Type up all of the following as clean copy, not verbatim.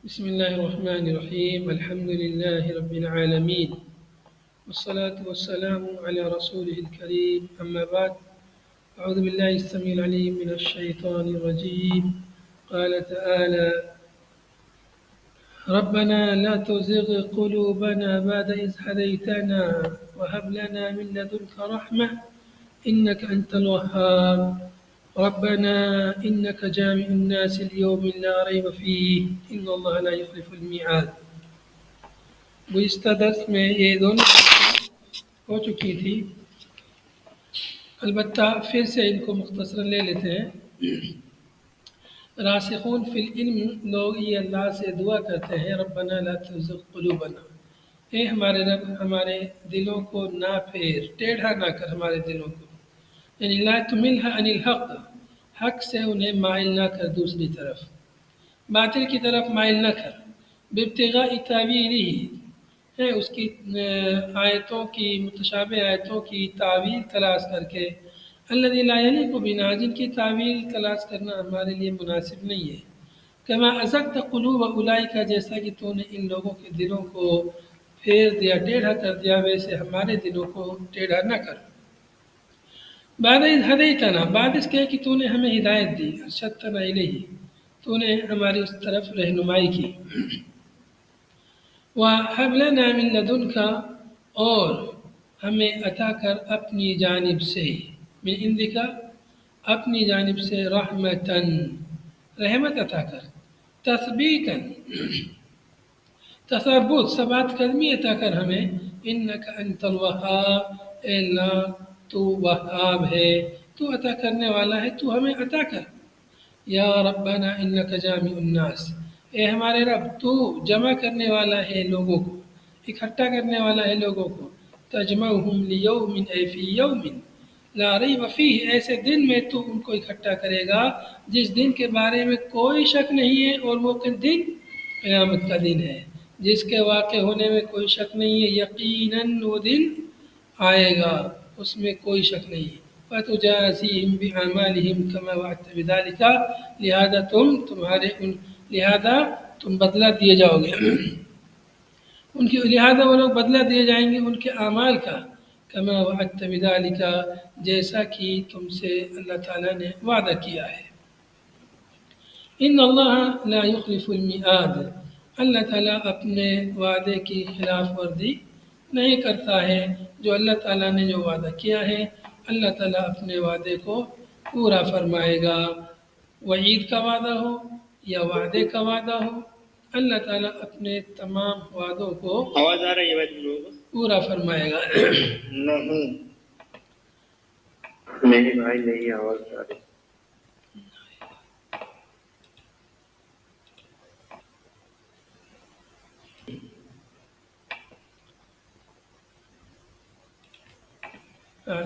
بسم الله الرحمن الرحيم الحمد لله رب العالمين والصلاة والسلام على رسوله الكريم أما بعد أعوذ بالله السميع العليم من الشيطان الرجيم قال تعالى ربنا لا تزغ قلوبنا بعد إذ هديتنا وهب لنا من لدنك رحمة إنك أنت الوهاب ربنا إنك جامع الناس اليوم لا ريب فيه إن الله لا يخلف الميعاد گزشتہ درس میں یہ دونوں ہو چکی تھی، البتہ پھر سے ان کو مختصر لے لیتے ہیں۔ راسخون فی العلم لوگ یہ اللہ سے دعا کرتے ہیں ربنا لا تزغ قلوبنا، اے ہمارے رب ہمارے دلوں کو نہ پھیر، ٹیڑھا نہ کر ہمارے دلوں کو، یعنی لا تملها عن الحق، حق سے انہیں مائل نہ کر، دوسری طرف باطل کی طرف مائل نہ کر، بابتغاء تعویلہ ہے اس کی آیتوں کی متشابہ آیتوں کی تعویل تلاش کر کے، الذی لا یلیق بنا، جن کی تعویل تلاش کرنا ہمارے لیے مناسب نہیں ہے، کما ازغت قلوب اولئک، جیسا کہ تو نے ان لوگوں کے دلوں کو پھیر دیا، ٹیڑھا کر دیا، ویسے ہمارے دلوں کو ٹیڑھا نہ کر۔ بعد اذ ہدیتنا، بعد اس کے کہ تو نے ہمیں ہدایت دی، ارشدتنا الیہ، تو نے ہماری اس طرف رہنمائی کی، وَهَبْ لَنَا مِن لَدُنْكَ، اور ہمیں عطا کر اپنی جانب سے، من عندک اپنی جانب سے، رحمتاً رحمت عطا کر، تثبیتاً تثبت ثبات قدمی عطا کر ہمیں، انک انت الوہاب، اے اللہ تو وہاب ہے، تو عطا کرنے والا ہے، تو ہمیں عطا کر۔ یا ربنا انک جامع الناس، اے ہمارے رب تو جمع کرنے والا ہے لوگوں کو، اکٹھا کرنے والا ہے لوگوں کو، تجمعہم لیوم اے فی یوم لا ریب فیہ، ایسے دن میں تو ان کو اکٹھا کرے گا جس دن کے بارے میں کوئی شک نہیں ہے، اور وہ دن قیامت کا دن ہے جس کے واقع ہونے میں کوئی شک نہیں ہے، یقیناً وہ دن آئے گا، اس میں کوئی شک نہیں ہے۔ فَتُجَازِيهِمْ بِأَعْمَالِهِمْ كَمَا وَعَدْتَ بِذَلِكَ، لہذا تم بدلہ دیے جاؤ گے لہذا وہ لوگ بدلہ دیے جائیں گے ان کے اعمال کا، کما وعدت بذلک، جیسا کہ تم سے اللہ تعالیٰ نے وعدہ کیا ہے۔ ان اللہ لا یخلف المیعاد، اللہ تعالیٰ اپنے وعدے کی خلاف ورزی نہیں کرتا ہے، جو اللہ تعالیٰ نے جو وعدہ کیا ہے اللہ تعالیٰ اپنے وعدے کو پورا فرمائے گا، وعید کا وعدہ ہو یا وعدے کا وعدہ ہو، اللہ تعالیٰ اپنے تمام وعدوں کو آواز آ رہی ہے بھائی تم لوگوں کو؟ پورا فرمائے گا۔ نہیں بھائی نہیں آواز آ رہی۔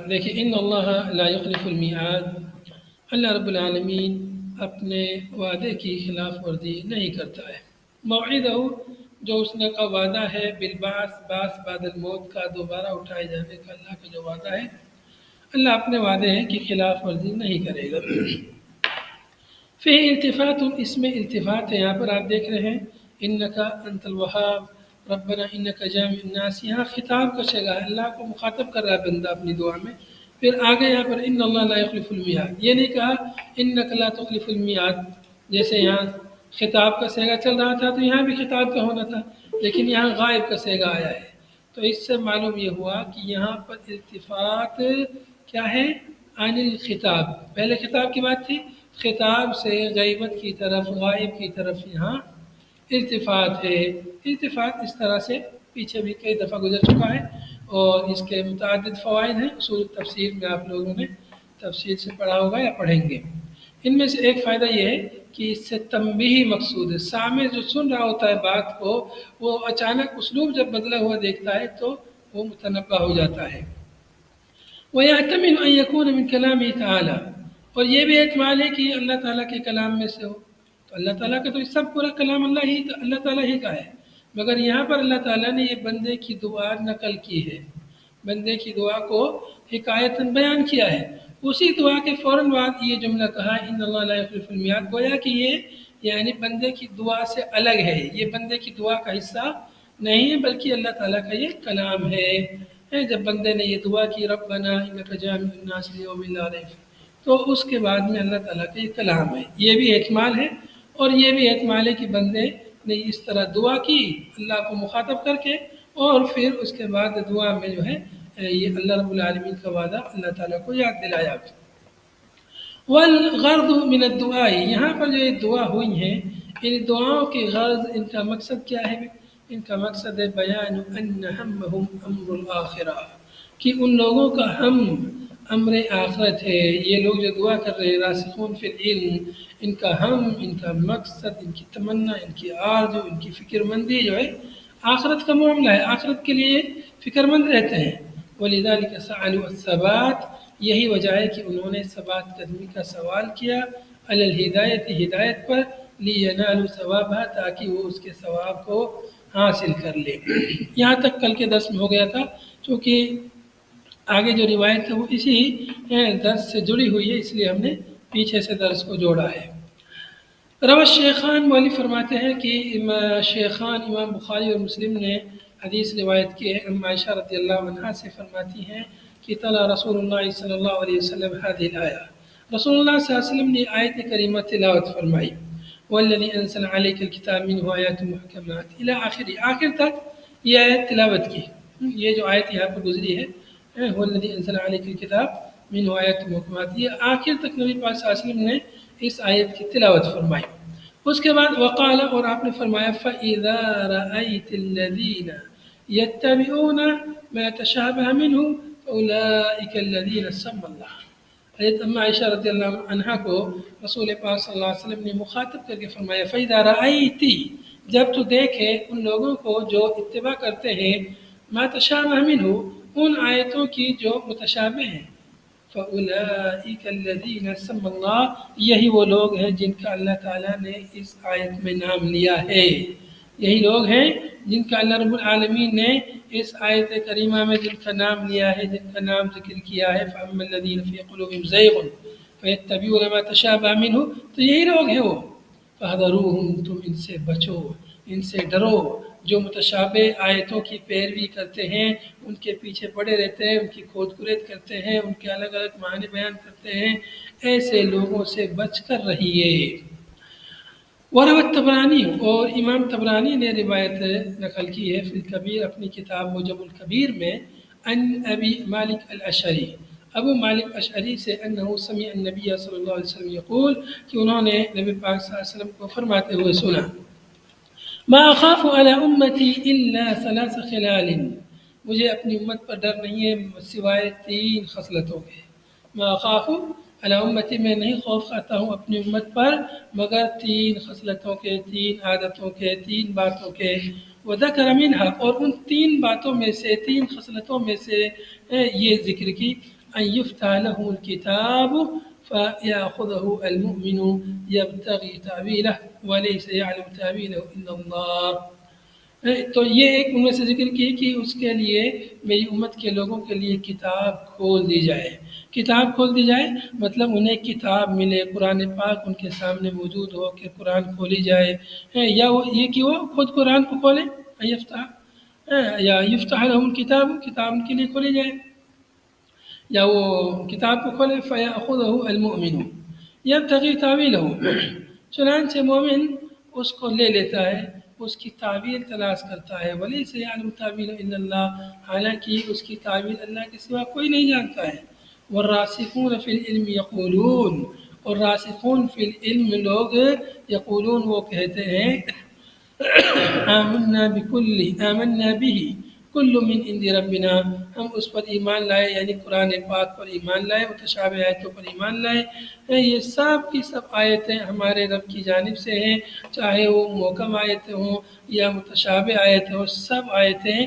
دیکھیں ان اللہ لا یخلف المیعاد، اللہ رب العالمین اپنے وعدے کی خلاف ورزی نہیں کرتا ہے۔ موعدہ، جو اس نے کا وعدہ ہے، بالبعث، بعث بعد الموت کا، دوبارہ اٹھائے جانے کا اللہ کا جو وعدہ ہے، اللہ اپنے وعدے کی خلاف ورزی نہیں کرے گا۔ فی التفات، اس میں التفات ہے، یہاں پر آپ دیکھ رہے ہیں انکا انت الوہاب ربنا انکا جامع الناس، یہاں خطاب کا صیغہ ہے، اللہ کو مخاطب کر رہا ہے بندہ اپنی دعا میں۔ پھر آگے یہاں پر ان اللہ لا یخلف المیعاد، یہ نہیں کہا انک لا تخلف المیعاد، جیسے یہاں خطاب کا صیغہ چل رہا تھا تو یہاں بھی خطاب کا ہونا تھا، لیکن یہاں غائب کا صیغہ آیا ہے، تو اس سے معلوم یہ ہوا کہ یہاں پر التفات کیا ہے، عن الخطاب، پہلے خطاب کی بات تھی، خطاب سے غیبت کی طرف، غائب کی طرف یہاں التفات ہے۔ التفات اس طرح سے پیچھے بھی کئی دفعہ گزر چکا ہے، اور اس کے متعدد فوائد ہیں، اصول تفسیر میں آپ لوگوں نے تفسیر سے پڑھا ہوگا یا پڑھیں گے۔ ان میں سے ایک فائدہ یہ ہے کہ اس سے تنبیہی مقصود ہے، سامع جو سن رہا ہوتا ہے بات کو، وہ اچانک اسلوب جب بدلا ہوا دیکھتا ہے تو وہ متنبہ ہو جاتا ہے۔ وَيَحْتَمِلُ أَن يَكُونَ مِن كَلَامِهِ تَعَالَى، اور یہ بھی احتمال ہے کہ اللہ تعالیٰ کے کلام میں سے ہو، تو اللہ تعالیٰ کا تو سب پورا کلام اللہ تعالیٰ ہی کا ہے، مگر یہاں پر اللہ تعالیٰ نے یہ بندے کی دعا نقل کی ہے، بندے کی دعا کو حکایتاً بیان کیا ہے، اسی دعا کے فوراً بعد یہ جملہ کہا ان اللہ لا یخلف المیعاد، گویا کہ یہ یعنی بندے کی دعا سے الگ ہے، یہ بندے کی دعا کا حصہ نہیں ہے بلکہ اللہ تعالیٰ کا یہ کلام ہے۔ جب بندے نے یہ دعا کی ربنا انک جامع الناس لیوم لا ریب، تو اس کے بعد میں اللہ تعالیٰ کا یہ کلام ہے، یہ بھی احتمال ہے، اور یہ بھی احتمال ہے کہ بندے نے اس طرح دعا کی اللہ کو مخاطب کر کے، اور پھر اس کے بعد دعا میں جو ہے یہ اللہ رب العالمین کا وعدہ اللہ تعالیٰ کو یاد دلایا۔ والغرض من الدعاء، یہاں پر جو یہ دعا ہوئی ہیں ان دعاؤں کے غرض، ان کا مقصد کیا ہے؟ ان کا مقصد ہے بیان ان ہمہم امر الآخرہ، کہ ان لوگوں کا ہم امر آخرت ہے۔ یہ لوگ جو دعا کر رہے ہیں راسخون فی العلم، ان کا ہم، ان کا مقصد، ان کی تمنا، ان کی آرزو، ان کی فکر مندی جو ہے آخرت کا معاملہ ہے، آخرت کے لیے فکر مند رہتے ہیں۔ وَلِذَلِكَ سَأَلُوا الثَّبَاتَ، یہی وجہ ہے کہ انہوں نے ثبات قدمی کا سوال کیا، علی الہدایت، ہدایت پر، لِيَنَالُوا ثَوَابَهَا، تاکہ وہ اس کے ثواب کو حاصل کر لے۔ یہاں تک کل کے درس میں ہو گیا تھا، چونکہ آگے جو روایت ہے وہ اسی درس سے جڑی ہوئی ہے، اس لیے ہم نے پیچھے سے درس کو جوڑا ہے۔ روى الشیخان، مؤلف فرماتے ہیں کہ شیخان امام بخاری اور مسلم نے حدیث روایت کی ہے، ام عائشہ رضی اللہ عنہا سے فرماتی ہیں کہ تلا رسول اللہ صلی اللہ علیہ وسلم هذه الآیہ، رسول اللہ صلی اللہ علیہ وسلم نے آیت کریمہ تلاوت فرمائی، والذی انزل علیک الکتاب منہ آیات محکمات الی آخری، آخر تک یہ آیت تلاوت کی۔ یہ جو آیت یہاں پر گزری ہے والذی انزل علیک الکتاب منہ آیات محکمات، یہ آخر تک نبی پاک صلی اللہ علیہ وسلم نے اس آیت کی تلاوت فرمائی۔ اس کے بعد وقال، اور آپ نے فرمایا فَإِذَا رَأَيْتِ الَّذِينَ يَتَّبِعُونَ مَا تَشَابَهَ مِنْهُ فَأُولَٰئِكَ الَّذِينَ سَمَّى اللَّهُ، حضرت ام عائشہ رضی اللہ عنہا کو رسول پاک صلی اللہ علیہ وسلم نے مخاطب کر کے فرمایا فَإِذَا رَأَيْتِ، جب تو دیکھے ان لوگوں کو جو اتباع کرتے ہیں ما تشابہ منہ، ان آیتوں کی جو متشابہ ہیں، فَأُولَٰئِكَ الَّذِينَ سَمَّى اللَّهُ، یہی وہ لوگ ہیں جن کا اللہ تعالیٰ نے اس آیت میں نام لیا ہے، یہی لوگ ہیں جن کا اللہ رب العالمین نے اس آیت کریمہ میں جن کا نام لیا ہے، جن کا نام ذکر کیا ہے، فَأَمَّا الَّذِينَ فِي قُلُوبِهِمْ زَيْغٌ فَيَتَّبِعُونَ مَا تَشَابَهَ مِنْهُ، تو یہی لوگ ہیں وہ، فَاحْذَرُوهُمْ، تم ان سے بچو، ان سے ڈرو، جو متشابہ آیتوں کی پیروی کرتے ہیں، ان کے پیچھے پڑے رہتے ہیں، ان کی کھود کرید کرتے ہیں، ان کے الگ الگ معنی بیان کرتے ہیں، ایسے لوگوں سے بچ کر رہیے۔ وروى الطبرانی، اور امام طبرانی نے روایت نقل کی ہے فی الکبیر، اپنی کتاب معجم الکبیر میں، ان ابی مالک الاشعری، ابو مالک اشعری سے، انہ سمع النبی صلی اللہ علیہ وسلم یقول، کہ انہوں نے نبی پاک صلی اللہ علیہ وسلم کو فرماتے ہوئے سنا، ما اخاف علی امتی الا ثلاث خلال، مجھے اپنی امت پر ڈر نہیں ہے سوائے تین خصلتوں کے، ما اخاف علی امتی، میں نہیں خوف کھاتا ہوں اپنی امت پر مگر تین خصلتوں کے، تین عادتوں کے، تین باتوں کے، وذکر منہا، اور ان تین باتوں میں سے، تین خصلتوں میں سے یہ ذکر کی، ان یفتح لہ الکتاب فیاخذہ المؤمن یبتغی تعویلہ ولیس یعلم تعویلہ الا اللہ، تو یہ ایک ان میں سے ذکر کی کہ اس کے لیے، میری امت کے لوگوں کے لیے کتاب کھول دی جائے، کتاب کھول دی جائے مطلب انہیں کتاب ملے، قرآن پاک ان کے سامنے موجود ہو کہ قرآن کھولی جائے، یا وہ یہ کہ وہ خود قرآن کو کھولیں، یا یفتح لہم الکتاب، کتاب ان کے لیے کھولی جائے، یا وہ کتاب کو کھولے، فیاخذہ المؤمن یبتغی تعویلہ، چنانچہ مومن اس کو لے لیتا ہے، اس کی تعویل تلاش کرتا ہے، ولیس یعلم تعویلہ الا اللہ، حالانکہ اس کی تعویل اللہ کے سوا کوئی نہیں جانتا ہے، والراسخون فی العلم یقولون، اور راسخون فی العلم لوگ، یقولون وہ کہتے ہیں، آمنا به کل من عند ربنا، ہم اس پر ایمان لائے، یعنی قرآن پاک پر ایمان لائے، متشابہ آیتوں پر ایمان لائے، یہ سب کی سب آیتیں ہمارے رب کی جانب سے ہیں، چاہے وہ محکم آیتیں ہوں یا متشابہ آیتیں ہوں، سب آیتیں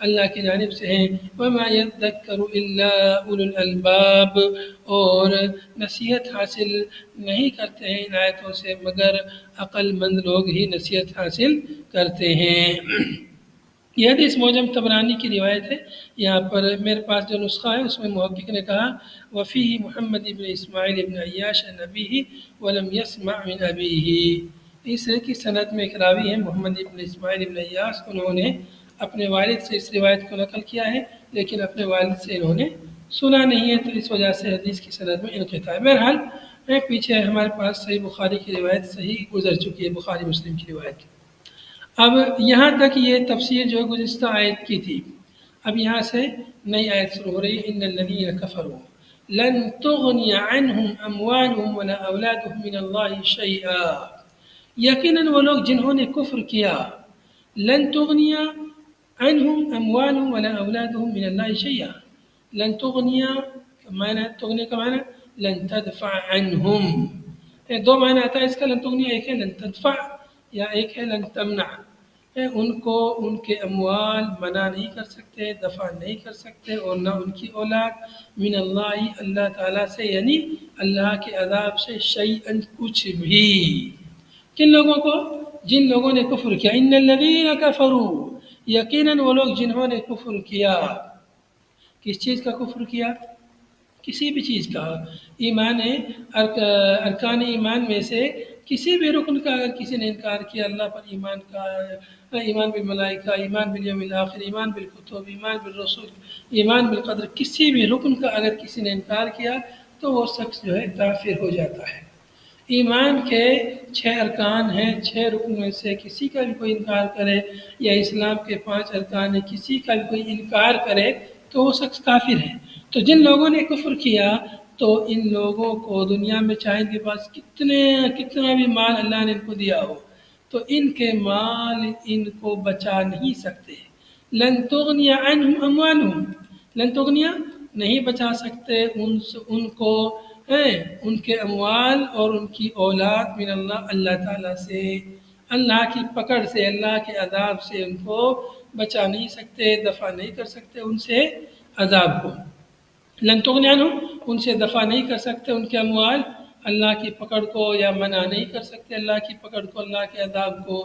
اللہ کی جانب سے ہیں، وما یذکر الا اولو الالباب، اور نصیحت حاصل نہیں کرتے ہیں ان آیتوں سے مگر عقل مند لوگ ہی نصیحت حاصل کرتے ہیں۔ یہ حدیث معجم طبرانی کی روایت ہے، یہاں پر میرے پاس جو نسخہ ہے اس میں محقق نے کہا وفیہ محمد ابن اسماعیل ابن عیاش عن ابیہ ولم یسمع من ابیہ، اس کی سند میں ایک راوی ہے محمد ابن اسماعیل ابن ایاس، انہوں نے اپنے والد سے اس روایت کو نقل کیا ہے، لیکن اپنے والد سے انہوں نے سنا نہیں ہے، تو اس وجہ سے حدیث کی سند میں انقطاع ہے۔ بہرحال پیچھے ہمارے پاس صحیح بخاری کی روایت صحیح گزر چکی ہے، بخاری مسلم کی روایت۔ اب یہاں تک یہ تفسیر جو گزشتہ آیت کی تھی، اب یہاں سے نئی آیت شروع ہو رہی ہے، ان الذین کفروا لن تغنی عنہم اموالہم ولا اولادہم من اللہ شیئا، یقیناً وہ لوگ جنہوں نے کفر کیا، لن تغنی عنہم اموالہم ولا اولادہم من اللہ شیئا، لن تغنی کا معنی لن تدفع عنہم، دو معنی آتا ہے اس کا لن تغنی، ایک ہے لن تدفع یا ایک ہے لن تمنع، ان کو ان کے اموال منع نہیں کر سکتے، دفع نہیں کر سکتے، اور نہ ان کی اولاد من اللہ اللہ تعالیٰ سے، یعنی اللہ کے عذاب سے، شیئا کچھ بھی۔ کن لوگوں کو؟ جن لوگوں نے کفر کیا، ان الذین کفروا، یقیناً وہ لوگ جنہوں نے کفر کیا۔ کس چیز کا کفر کیا؟ کسی بھی چیز کا، ایمان ارکان ایمان میں سے کسی بھی رکن کا اگر کسی نے انکار کیا، اللہ پر ایمان کا، ایمان بالملائکہ، ایمان بالیوم الآخر، ایمان بالکتب، ایمان بالرسول، ایمان بالقدر، کسی بھی رکن کا اگر کسی نے انکار کیا تو وہ شخص جو ہے کافر ہو جاتا ہے۔ ایمان کے 6 ارکان ہیں، 6 رکن میں سے کسی کا بھی کوئی انکار کرے، یا اسلام کے 5 ارکان ہیں، کسی کا بھی کوئی انکار کرے تو وہ شخص کافر ہے۔ تو جن لوگوں نے کفر کیا تو ان لوگوں کو دنیا میں چاہے ان کے پاس کتنا بھی مال اللہ نے ان کو دیا ہو، تو ان کے مال ان کو بچا نہیں سکتے۔ لن تغنی عنہم اموالہم، لن تغنی نہیں بچا سکتے ان کو ان کے اموال اور ان کی اولاد من اللہ اللہ تعالیٰ سے، اللہ کی پکڑ سے، اللہ کے عذاب سے ان کو بچا نہیں سکتے، دفع نہیں کر سکتے ان سے عذاب کو۔ لن تغنی عنہم، ان سے دفع نہیں کر سکتے ان کے اموال اللہ کی پکڑ کو، یا منع نہیں کر سکتے اللہ کی پکڑ کو، اللہ کے عذاب کو،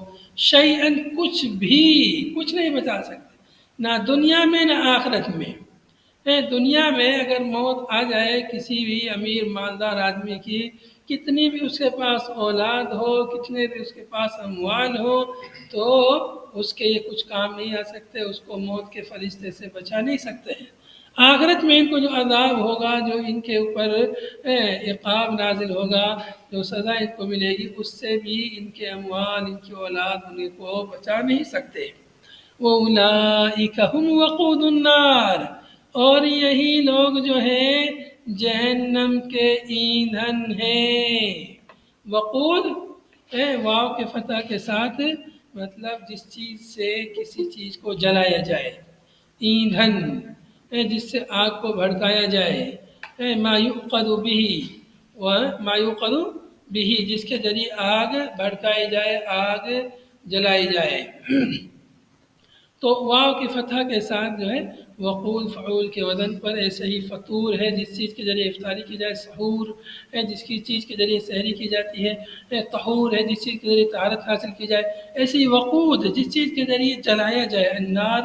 شیئا کچھ بھی، کچھ نہیں بچا سکتے، نہ دنیا میں نہ آخرت میں۔ دنیا میں اگر موت آ جائے کسی بھی امیر مالدار آدمی کی، کتنی بھی اس کے پاس اولاد ہو، کتنے بھی اس کے پاس اموال ہو، تو اس کے یہ کچھ کام نہیں آ سکتے، اس کو موت کے فرشتے سے بچا نہیں سکتے ہیں۔ آخرت میں ان کو جو عذاب ہوگا، جو ان کے اوپر عقاب نازل ہوگا، جو سزا ان کو ملے گی، اس سے بھی ان کے اموال، ان کی اولاد ان کو بچا نہیں سکتے۔ وَأُولَٰئِكَ هُمْ وَقُودُ النَّارِ، اور یہی لوگ جو ہیں جہنم کے ایندھن ہیں۔ وقود واو کے فتح کے ساتھ مطلب جس چیز سے کسی چیز کو جلایا جائے، ایندھن جس سے آگ کو بھڑکایا جائے، ما یوقد بہ جس کے ذریعے آگ بھڑکائی جائے، آگ جلائی جائے۔ تو واو کی فتح کے ساتھ جو ہے وقود فعول کے وزن پر، ایسے ہی فطور ہے جس چیز کے ذریعے افطاری کی جائے، سحور ہے جس کی چیز کے ذریعے سحری کی جاتی ہے، طہور ہے جس چیز کے ذریعے طہارت حاصل کی جائے، ایسے ہی وقود جس چیز کے ذریعے جلایا جائے، النار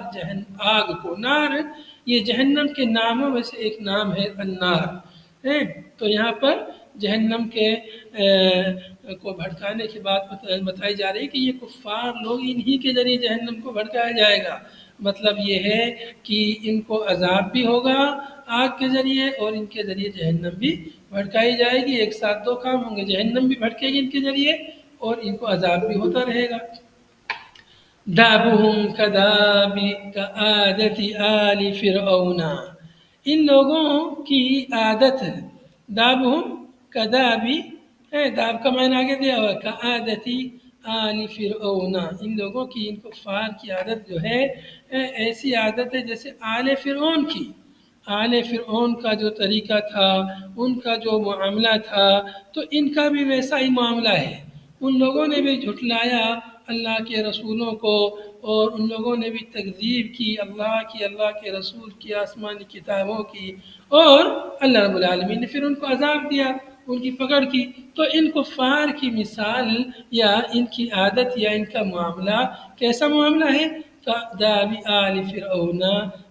آگ کو۔ نار یہ جہنم کے ناموں میں سے ایک نام ہے النار، تو یہاں پر جہنم کے کو بھڑکانے کی بات بتائی جا رہی ہے کہ یہ کفار لوگ انہی کے ذریعے جہنم کو بھڑکایا جائے گا۔ مطلب یہ ہے کہ ان کو عذاب بھی ہوگا آگ کے ذریعے، اور ان کے ذریعے جہنم بھی بھڑکائی جائے گی، ایک ساتھ دو کام ہوں گے، جہنم بھی بھڑکے گی ان کے ذریعے اور ان کو عذاب بھی ہوتا رہے گا۔ دابہم کعادت آل فرعون، ان لوگوں کی عادت، دابہم کدابی، داب کا معنی آگے دیا ہوا کعادتی آل فرعون، ان لوگوں کی، ان کفار کی عادت جو ہے ایسی عادت ہے جیسے آل فرعون کی، آل فرعون کا جو طریقہ تھا، ان کا جو معاملہ تھا، تو ان کا بھی ویسا ہی معاملہ ہے۔ ان لوگوں نے بھی جھٹلایا اللہ کے رسولوں کو، اور ان لوگوں نے بھی تکذیب کی اللہ کی، اللہ کے رسول کی، آسمانی کتابوں کی، اور اللہ رب العالمین نے پھر ان کو عذاب دیا، ان کی پکڑ کی۔ تو ان کفار کی مثال یا ان کی عادت یا ان کا معاملہ کیسا معاملہ ہے؟ داب آل فرعون،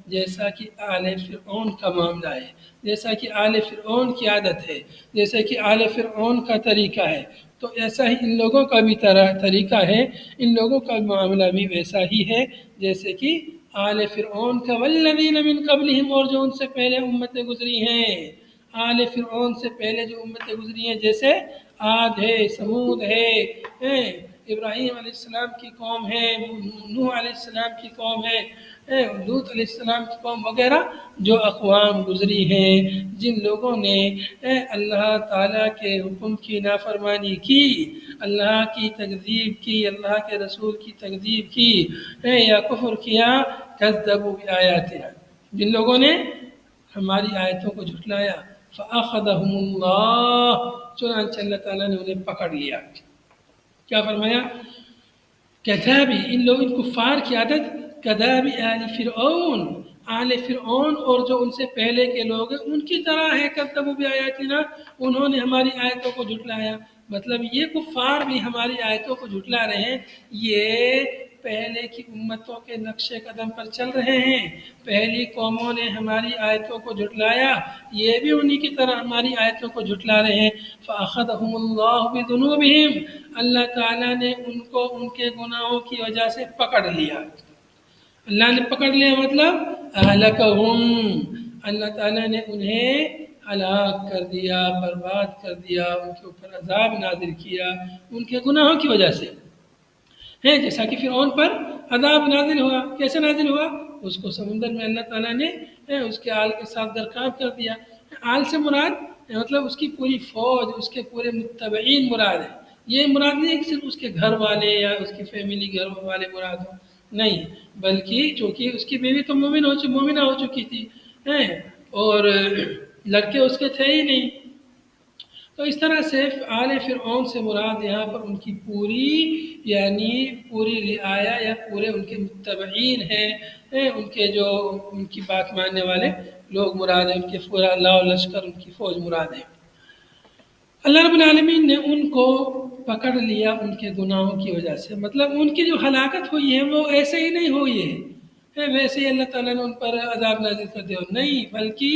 جیسا کہ آل فرعون کا معاملہ ہے، جیسا کہ آل فرعون کی عادت ہے، جیسا کہ آل فرعون کا طریقہ ہے، تو ایسا ہی ان لوگوں کا بھی طریقہ ہے، ان لوگوں کا معاملہ بھی ویسا ہی ہے جیسے کہ آل فرعون کا، والذین من قبلہم، اور جو ان سے پہلے امتیں گزری ہیں، آل فرعون سے پہلے جو امتیں گزری ہیں، جیسے عاد ہے، سمود ہے، ابراہیم علیہ السلام کی قوم ہے، نوح علیہ السلام کی قوم ہے، لوط علیہ السلام کی قوم وغیرہ، جو اقوام گزری ہیں، جن لوگوں نے اللہ تعالیٰ کے حکم کی نافرمانی کی، اللہ کی تکذیب کی، اللہ کے رسول کی تکذیب کی، یا کفر کیا، کذبوا بآیاتنا، جن لوگوں نے ہماری آیتوں کو جھٹلایا، فأخذهم اللہ، چنانچہ اللہ تعالیٰ نے انہیں پکڑ لیا۔ کیا فرمایا؟ کذابی، ان لوگ، ان کفار کی عادت، کذابی آل فرعون، آل فرعون اور جو ان سے پہلے کے لوگ ہیں ان کی طرح ہے، کذبوا بآیاتنا، انہوں نے ہماری آیتوں کو جھٹلایا۔ مطلب یہ کفار بھی ہماری آیتوں کو جھٹلا رہے ہیں، یہ پہلے کی امتوں کے نقش قدم پر چل رہے ہیں، پہلی قوموں نے ہماری آیتوں کو جھٹلایا، یہ بھی انہی کی طرح ہماری آیتوں کو جھٹلا رہے ہیں۔ فأخذهم اللہ بذنوبہم، اللہ تعالیٰ نے ان کو ان کے گناہوں کی وجہ سے پکڑ لیا۔ اللہ نے پکڑ لیا مطلب اہلکہم، اللہ تعالیٰ نے انہیں ہلاک کر دیا، برباد کر دیا، ان کے اوپر عذاب نازل کیا ان کے گناہوں کی وجہ سے، ہے جیسا کہ فرعون پر عذاب نازل ہوا۔ کیسے نازل ہوا؟ اس کو سمندر میں اللہ تعالیٰ نے اس کے آل کے ساتھ درکاب کر دیا۔ آل سے مراد مطلب اس کی پوری فوج، اس کے پورے متبعین مراد ہے، یہ مراد نہیں ہے کہ صرف اس کے گھر والے یا اس کی فیملی گھر والے مراد ہوں، نہیں، بلکہ چونکہ اس کی بیوی تو مومنہ ہو چکی تھی، اور لڑکے اس کے تھے ہی نہیں، تو اس طرح سے آل فرعون سے مراد یہاں پر ان کی پوری، یعنی پوری رعایا یا پورے ان کے متبعین ہیں، ان کے جو ان کی بات ماننے والے لوگ مراد ہیں، ان کے پورا اللہ و لشکر، ان کی فوج مراد ہے۔ اللہ رب العالمین نے ان کو پکڑ لیا ان کے گناہوں کی وجہ سے، مطلب ان کی جو ہلاکت ہوئی ہے وہ ایسے ہی نہیں ہوئی ہے ویسے ہی اللہ تعالیٰ نے ان پر عذاب نازل کر دیا، نہیں، بلکہ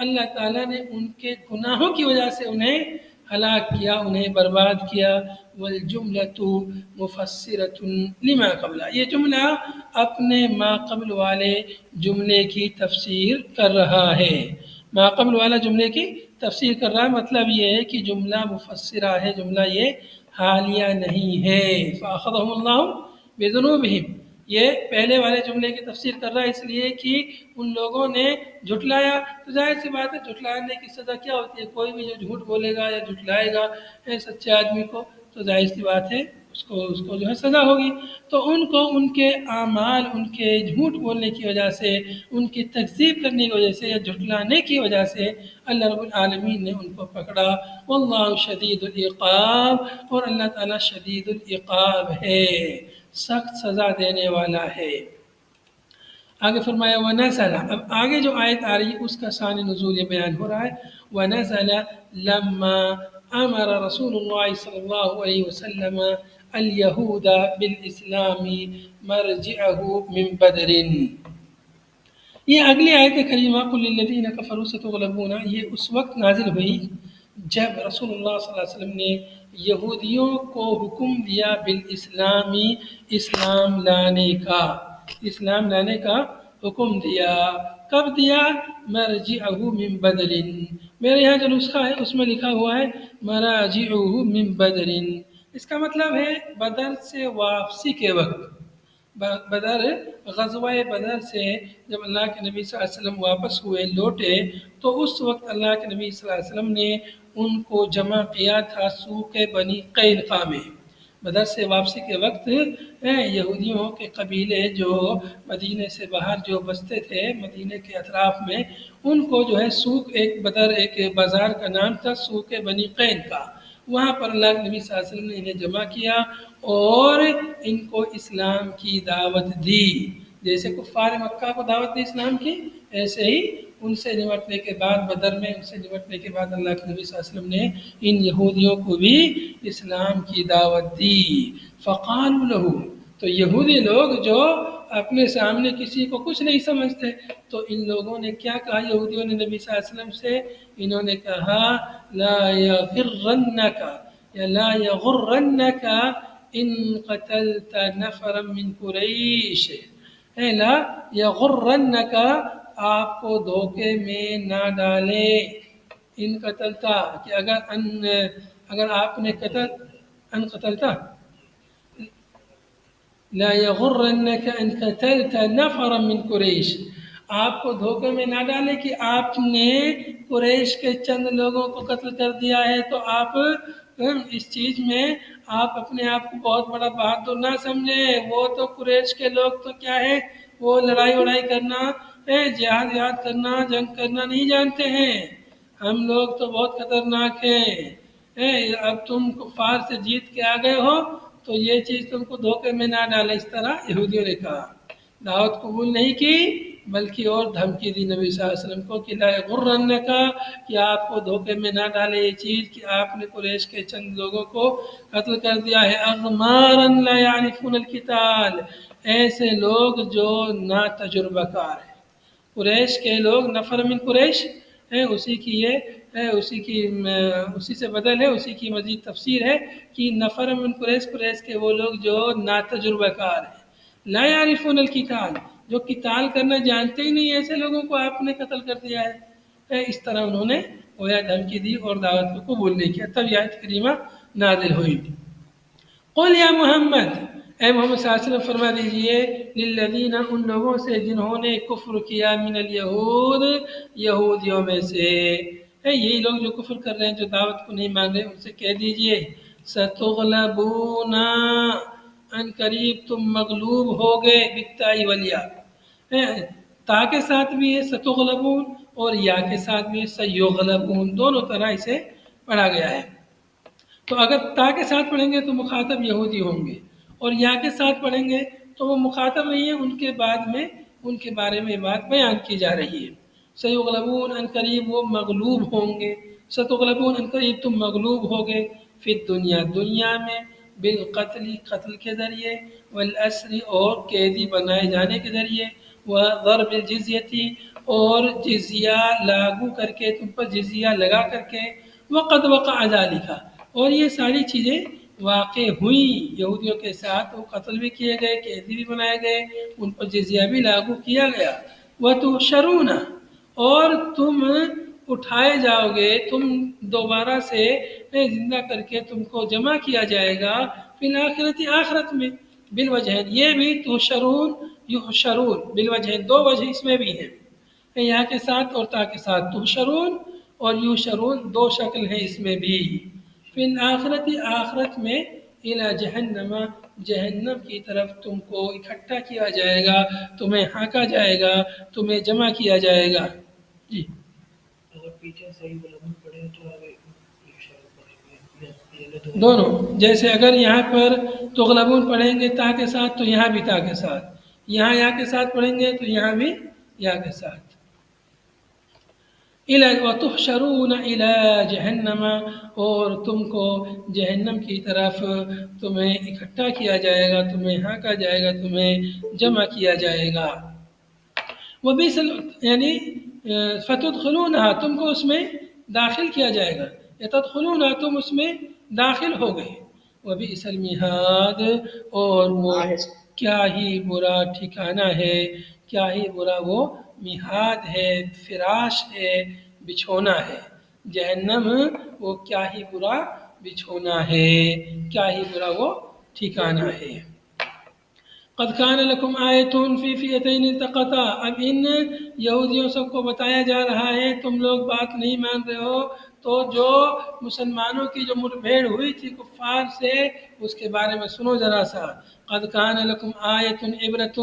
اللہ تعالیٰ نے ان کے گناہوں کی وجہ سے انہیں ہلاک کیا، انہیں برباد کیا۔ والجملۃ مفسرۃ لما قبلہ، یہ جملہ اپنے ما قبل والے جملے کی تفسیر کر رہا ہے، ما قبل والا جملے کی تفسیر کر رہا ہے، مطلب یہ ہے کہ جملہ مفسرہ ہے، جملہ یہ حالیہ نہیں ہے۔ فأخذهم اللہ بذنوبہم، یہ پہلے والے جملے کی تفسیر کر رہا ہے، اس لیے کہ ان لوگوں نے جھٹلایا، تو ظاہر سی بات ہے جھٹلانے کی سزا کیا ہوتی ہے، کوئی بھی جو جھوٹ بولے گا یا جھٹلائے گا سچے آدمی کو، تو ظاہر سی بات ہے اس کو جو ہے سزا ہوگی۔ تو ان کو ان کے اعمال، ان کے جھوٹ بولنے کی وجہ سے، ان کی تکذیب کرنے کی وجہ سے یا جھٹلانے کی وجہ سے اللہ رب العالمین نے ان کو پکڑا۔ واللہ شدید العقاب، اور اللہ تعالیٰ شدید العقاب ہے، سخت سزا دینے والا ہے۔ آگے فرمایا وَنَزَلَ، اب آگے جو آیت آ رہی ہے اس کا شان نزول یہ بیان ہو رہا ہے۔ وَنَزَلَ لَمَّا أَمَرَ رسول اللہ صلی اللہ علیہ وسلم اليہود بالاسلام مرجعه من بدر، یہ اگلی آیت کریمہ قل للذین کفروا ستغلبون، یہ اس وقت نازل ہوئی جب رسول اللہ صلی اللہ علیہ وسلم نے یہودیوں کو حکم دیا بالاسلامی، اسلام لانے کا، اسلام لانے کا حکم دیا۔ کب دیا؟ مرجعه من بدر، میرے یہاں جو نسخہ ہے اس میں لکھا ہوا ہے مراجعه من بدر، اس کا مطلب ہے بدر سے واپسی کے وقت، بدر، غزوہ بدر سے جب اللہ کے نبی صلی اللہ علیہ وسلم واپس ہوئے، لوٹے، تو اس وقت اللہ کے نبی صلی اللہ علیہ وسلم نے ان کو جمع کیا تھا سوق بنی قینقاع میں۔ بدر سے واپسی کے وقت یہودیوں کے قبیلے جو مدینے سے باہر جو بستے تھے مدینے کے اطراف میں، ان کو جو ہے سوق، ایک بدر ایک بازار کا نام تھا سوق بنی قینقاع، وہاں پر اللہ کے نبی صلی اللہ علیہ وسلم نے انہیں جمع کیا اور ان کو اسلام کی دعوت دی، جیسے کفار مکہ کو دعوت دی اسلام کی، ایسے ہی ان سے نمٹنے کے بعد، بدر میں ان سے نمٹنے کے بعد اللہ کے نبی صلی اللہ علیہ وسلم نے ان یہودیوں کو بھی اسلام کی دعوت دی۔ فقالوا له، تو یہودی لوگ جو اپنے سامنے کسی کو کچھ نہیں سمجھتے. تو ان لوگوں نے کیا کہا یہودیوں نے نبی صلی اللہ علیہ وسلم سے؟ انہوں نے کہا لا یغرنک یا لا یغرنک ان قتلت نفرا من قریش، لا یغرنک آپ کو دھوکے میں نہ ڈالے، ان قتلتا کہ اگر آپ نے ان قتلتا لا یغرنک ان قتلت نفرا من قریش، آپ کو دھوکے میں نہ ڈالے کہ آپ نے قریش کے چند لوگوں کو قتل کر دیا ہے تو آپ اس چیز میں آپ اپنے آپ کو بہت بڑا بہادر نہ سمجھیں. وہ تو قریش کے لوگ تو کیا ہے، وہ لڑائی وڑائی کرنا، جہاد کرنا، جنگ کرنا نہیں جانتے ہیں. ہم لوگ تو بہت خطرناک ہیں. اب تم کفار سے جیت کے آ گئے ہو تو یہ چیز تم کو دھوکے میں نہ ڈالے. اس طرح یہودیوں نے کہا، دعوت قبول نہیں کی بلکہ اور دھمکی دی نبی صلی اللہ علیہ وسلم کو کہ لا یغرنک کہ آپ کو دھوکے میں نہ ڈالے یہ چیز کہ آپ نے قریش کے چند لوگوں کو قتل کر دیا ہے. اغمارا لا یعرفون القتال، ایسے لوگ جو نا تجربہ کار ہیں. قریش کے لوگ، نفر من قریش ہے، اسی سے بدل ہے، اسی کی مزید تفسیر ہے کہ نفر من قریش، قریش کے وہ لوگ جو نا تجربہ کار ہیں. لا یعرفون القتال، جو قتال کرنا جانتے ہی نہیں، ایسے لوگوں کو آپ نے قتل کر دیا ہے. اس طرح انہوں نے گویا دھمکی دی اور دعوت کو قبول نہیں کیا. تب یہ آیت کریمہ نازل ہوئی. قل یا محمد، اے محمد صلی اللہ علیہ وسلم فرما دیجئے، للذین، ان لوگوں سے جنہوں نے کفر کیا، من الیہود، یہودیوں میں سے. یہی لوگ جو کفر کر رہے ہیں، جو دعوت کو نہیں مان رہے، ان سے کہہ دیجئے ستغلبون، ان قریب تم مغلوب ہوگے، بالتاء والیاء، تا کے ساتھ بھی ہے ستغلبون اور یا کے ساتھ بھی ہے سیغلبون، دونوں طرح اسے پڑھا گیا ہے. تو اگر تا کے ساتھ پڑھیں گے تو مخاطب یہودی ہوں گے، اور یا کے ساتھ پڑھیں گے تو وہ مخاطب نہیں ہے، ان کے بعد میں ان کے بارے میں بات بیان کی جا رہی ہے. سیغلبون، ان قریب وہ مغلوب ہوں گے، ستغلبون، ان قریب تم مغلوب ہوگے، فی الدنیا، دنیا میں، بالقتل، قتل کے ذریعے، والاسر، اور قیدی بنائے جانے کے ذریعے، وضرب الجزیتی، اور جزیہ لاگو کر کے، تم پر جزیہ لگا کر کے، وقد وقع ذلک، اور یہ ساری چیزیں واقع ہوئیں یہودیوں کے ساتھ. وہ قتل بھی کیے گئے، قیدی بھی بنائے گئے، ان پر جزیہ بھی لاگو کیا گیا. وتحشرون، اور تم اٹھائے جاؤ گے، تم دوبارہ سے زندہ کر کے تم کو جمع کیا جائے گا، فی الآخرت، آخرت میں، بالوجہین، یہ بھی تحشرون، یحشرون، بالوجہین، دو وجہ اس میں بھی ہیں، یہاں کے ساتھ اور تا کے ساتھ. تحشرون اور یحشرون دو شکل ہے اس میں بھی. فی الآخرت، آخرت میں، الی جہنم، جہنم کی طرف تم کو اکٹھا کیا جائے گا، تمہیں ہانکا جائے گا، تمہیں جمع کیا جائے گا. جی، اگر پیچھے صحیح غلبن پڑے تو آگے دونوں، جیسے اگر یہاں پر تغلبون پڑھیں گے تا کے ساتھ تو یہاں بھی تا کے ساتھ، یہاں یا کے ساتھ پڑھیں گے تو یہاں بھی یا کے ساتھ. وتحشرون الی جہنم، اور تم کو جہنم کی طرف تمہیں اکٹھا کیا جائے گا، تمہیں ہانکا جائے گا، تمہیں جمع کیا جائے گا. وبئس، یعنی فتدخلونہا، تم کو اس میں داخل کیا جائے گا، یا تدخلونہا، تم اس میں داخل ہو گئے. وبئس المہاد، اور وہ کیا ہی برا ٹھکانہ ہے، کیا ہی برا وہ مہاد ہے، فراش ہے، بچھونا ہے. جہنم وہ کیا ہی برا بچھونا ہے، کیا ہی برا وہ ٹھکانہ ہے. قد کان لکم آیۃ فی فئتین التقطا، اب ان یہودیوں سب کو بتایا جا رہا ہے، تم لوگ بات نہیں مان رہے ہو تو جو مسلمانوں کی جو مٹبھیڑ ہوئی تھی کفار سے، اس کے بارے میں سنو ذرا سا. قد کان لکم آیۃ، عبرۃ،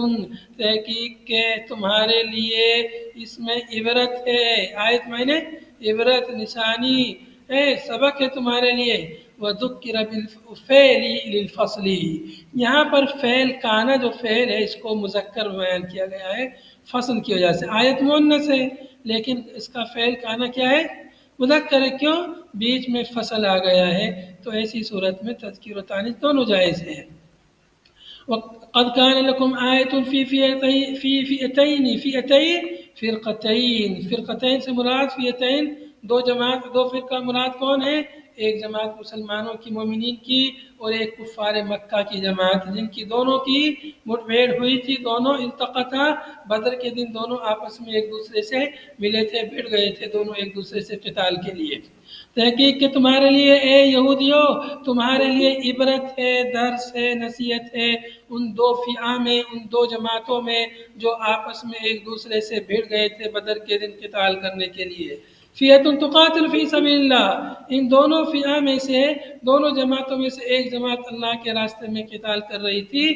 تحقیق کہ تمہارے لیے اس میں عبرت ہے. آیت معنی عبرت، نشانی ہے، سبق ہے تمہارے لیے. وذکر بالفعل للفصل، یہاں پر فعل کانا جو فعل ہے اس کو مذکر بیان کیا گیا ہے فصل کی وجہ سے. آیت مؤنث ہے لیکن اس کا فعل کانا کیا ہے، مذکر ہے. کیوں؟ بیچ میں فصل آ گیا ہے، تو ایسی صورت میں تذکیر و تانیث دونوں جائز ہیں. وقد كان لكم آية فرقتين سے مراد فئتین دو جماعت، دو فرقہ مراد کون ہے؟ ایک جماعت مسلمانوں کی مومنین کی اور ایک کفار مکہ کی جماعت، جن کی دونوں کی مٹ بھیڑ ہوئی تھی، دونوں التقطا، بدر کے دن دونوں آپس میں ایک دوسرے سے ملے تھے، بھڑ گئے تھے دونوں ایک دوسرے سے قتال کے لیے۔ تحقیق کہ تمہارے لیے اے یہودیو، تمہارے لیے عبرت ہے، درس ہے، نصیحت ہے ان دو فئہ میں، ان دو جماعتوں میں جو آپس میں ایک دوسرے سے بھڑ گئے تھے بدر کے دن قتال کرنے کے لیے۔ فئۃ تقاتل فی سبیل اللہ، ان دونوں فئہ میں سے، دونوں جماعتوں میں سے ایک جماعت اللہ کے راستے میں قتال کر رہی تھی،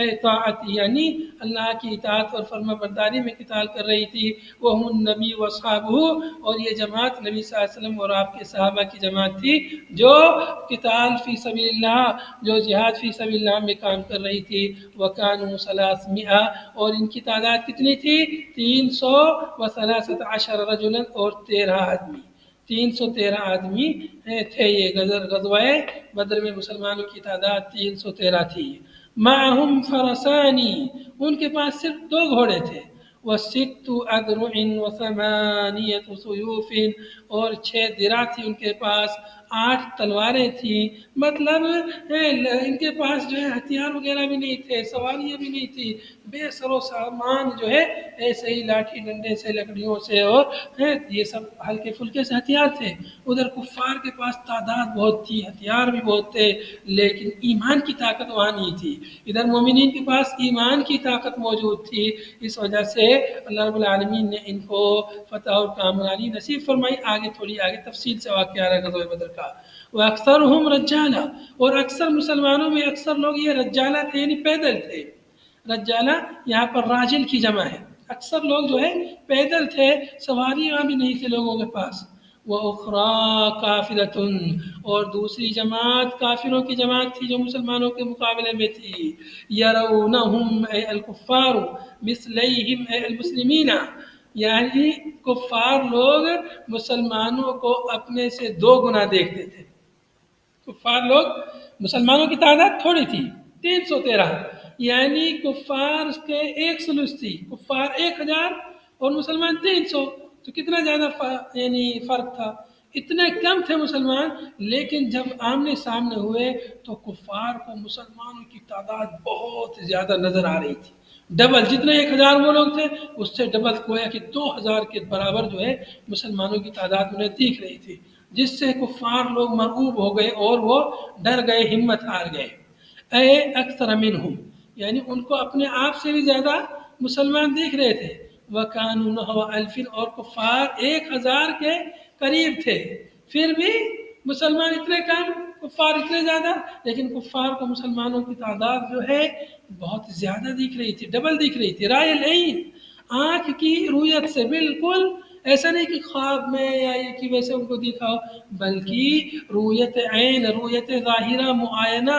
اطاعت یعنی اللہ کی اطاعت اور فرما برداری میں قتال کر رہی تھی، وہم النبی واصحابہ، اور یہ جماعت نبی صلی اللہ علیہ وسلم اور آپ کے صحابہ کی جماعت تھی جو قتال فی سبیل اللہ، جو جہاد فی سبیل اللہ میں کام کر رہی تھی۔ وکانوا 300، اور ان کی تعداد کتنی تھی؟ 313 رجلا، اور 13 آدمی، 313 آدمی تھے۔ یہ غزوہ بدر میں مسلمانوں کی تعداد 313 تھی۔ معہم فرسانی، ان کے پاس صرف 2 گھوڑے تھے، وست اذرع وثمانیۃ سیوف، اور 6 درع تھی ان کے پاس، 8 تلواریں تھیں، مطلب ان کے پاس جو ہے ہتھیار وغیرہ بھی نہیں تھے، سواریاں بھی نہیں تھی، بے سر و سامان جو ہے ایسے ہی لاٹھی ڈنڈے سے، لکڑیوں سے، اور یہ سب ہلکے پھلکے سے ہتھیار تھے۔ ادھر کفار کے پاس تعداد بہت تھی، ہتھیار بھی بہت تھے، لیکن ایمان کی طاقت وہاں نہیں تھی۔ ادھر مومنین کے پاس ایمان کی طاقت موجود تھی، اس وجہ سے اللہ رب العالمین نے ان کو فتح اور کامرانی نصیب فرمائی۔ آگے تھوڑی آگے تفصیل سے واقعہ آ رہا ہے غزوہ بدر کا۔ وَأَكْثَرُهُمْ رَجَّالًا، اور اکثر مسلمانوں میں اکثر لوگ یہ رجالہ تھے، یعنی پیدل تھے۔ رجالہ یہاں پر راجل کی جمع ہے، اکثر لوگ جو ہے پیدل تھے، سواریاں بھی نہیں تھے لوگوں کے پاس۔ وَأُخْرَى كَافِرَةٌ، اور دوسری جماعت کافروں کی جماعت تھی جو مسلمانوں کے مقابلے میں تھی۔ يَرَوْنَهُمْ اے الکفار مثلیہم اے المسلمین، یعنی کفار لوگ مسلمانوں کو اپنے سے 2 گنا دیکھتے تھے۔ کفار لوگ، مسلمانوں کی تعداد تھوڑی تھی 313، یعنی کفار کے 1 ثلث تھی، کفار 1000 اور مسلمان 300، تو کتنا زیادہ یعنی فرق تھا، اتنے کم تھے مسلمان، لیکن جب آمنے سامنے ہوئے تو کفار کو مسلمانوں کی تعداد بہت زیادہ نظر آ رہی تھی، ڈبل، جتنے 1000 وہ لوگ تھے اس سے ڈبل، گویا کہ 2000 کے برابر جو ہے مسلمانوں کی تعداد انہیں دکھ رہی تھی، جس سے کفار لوگ مرعوب ہو گئے اور وہ ڈر گئے، ہمت ہار گئے۔ اے اکثر منہم، یعنی ان کو اپنے آپ سے بھی زیادہ مسلمان دیکھ رہے تھے۔ وَكَانُوا نَحْوَ أَلْفٍ، اور کفار 1000 کے قریب تھے، پھر بھی مسلمان اتنے کم، کفار اتنے زیادہ، لیکن کفار کو مسلمانوں کی تعداد جو ہے بہت زیادہ دکھ رہی تھی، ڈبل دکھ رہی تھی۔ رائے العین، آنکھ کی رویت سے، بالکل ایسا نہیں کہ خواب میں یا یہ کہ ویسے ان کو دکھا ہو، بلکہ رویت عین، رویت ظاہرہ، معائنہ،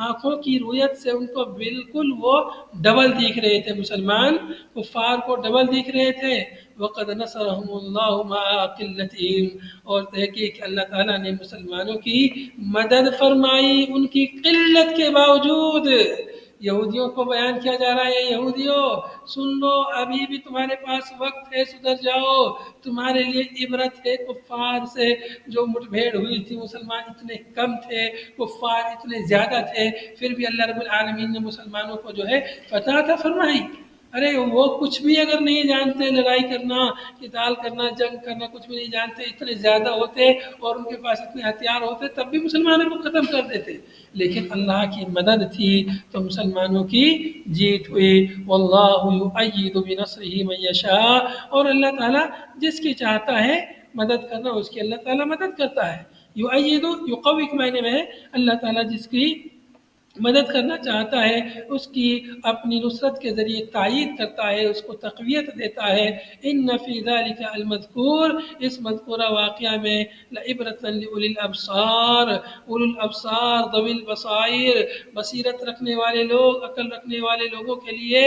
آنکھوں کی رویت سے ان کو بالکل وہ ڈبل دکھ رہے تھے، مسلمان کفار کو ڈبل دکھ رہے تھے۔ وَقَدْ نَصَرَهُمُ اللَّهُ مَعَ قِلَّتِهِمْ، اور تحقیق اللہ تعالیٰ نے مسلمانوں کی مدد فرمائی ان کی قلت کے باوجود۔ یہودیوں کو بیان کیا جا رہا ہے، یہودیوں سن لو، ابھی بھی تمہارے پاس وقت ہے، سدھر جاؤ، تمہارے لیے عبرت ہے کفار سے جو مٹ بھیڑ ہوئی تھی، مسلمان اتنے کم تھے، کفار اتنے زیادہ تھے، پھر بھی اللہ رب العالمین نے مسلمانوں کو جو ہے فتح عطا فرمائی۔ ارے وہ کچھ بھی اگر نہیں جانتے، لڑائی کرنا، قتال کرنا، جنگ کرنا، کچھ بھی نہیں جانتے، اتنے زیادہ ہوتے اور ان کے پاس اتنے ہتھیار ہوتے، تب بھی مسلمانوں کو ختم کر دیتے، لیکن اللہ کی مدد تھی تو مسلمانوں کی جیت ہوئی۔ واللہ یؤید بنصرہ من یشاء، اور اللہ تعالیٰ جس کی چاہتا ہے مدد کرنا، اس کی اللہ تعالیٰ مدد کرتا ہے۔ یؤید، یقوی کے معنی میں ہے اللہ تعالیٰ جس کی مدد کرنا چاہتا ہے اس کی اپنی نصرت کے ذریعے تائید کرتا ہے، اس کو تقویت دیتا ہے۔ ان فی ذلک المذکور، اس مذکورہ واقعہ میں لعبرۃ لاولی الابصار، اولو الابصار ذوی البصائر، بصیرت رکھنے والے لوگ، عقل رکھنے والے لوگوں کے لیے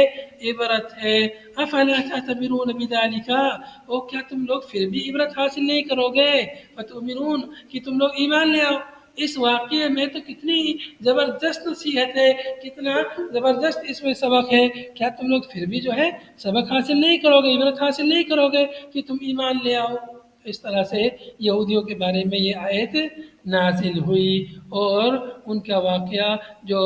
عبرت ہے۔ افلا تعتبرون بذلک، او کیا تم لوگ پھر بھی عبرت حاصل نہیں کرو گے؟ فتؤمنون، کہ تم لوگ ایمان لے آؤ، اس واقعے میں تو کتنی زبردست نصیحت ہے، کتنا زبردست اس میں سبق ہے، کیا تم لوگ پھر بھی جو ہے سبق حاصل نہیں کرو گے، عبرت حاصل نہیں کرو گے کہ تم ایمان لے آؤ؟ اس طرح سے یہودیوں کے بارے میں یہ آیت نازل ہوئی، اور ان کا واقعہ جو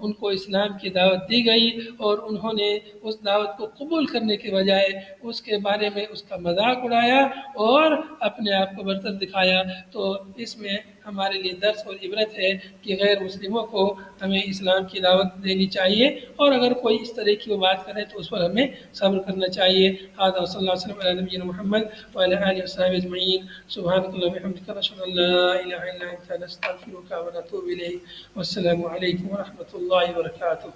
ان کو اسلام کی دعوت دی گئی اور انہوں نے اس دعوت کو قبول کرنے کے بجائے اس کے بارے میں اس کا مذاق اڑایا اور اپنے آپ کو برتر دکھایا، تو اس میں ہمارے لیے درس اور عبرت ہے کہ غیر مسلموں کو ہمیں اسلام کی دعوت دینی چاہیے، اور اگر کوئی اس طرح کی وہ بات کرے تو اس پر ہمیں صبر کرنا چاہیے۔ هذا صلی اللہ علیہ وسلم علی نبینا محمد وعلی آلہ وصحبہ اجمعین، سبحانک اللہم وبحمدک، نشہد ان لا الہ الا انت، نستغفرک ونتوب الیک، والسلام علیکم ورحمۃ اللہ وبرکاتہ۔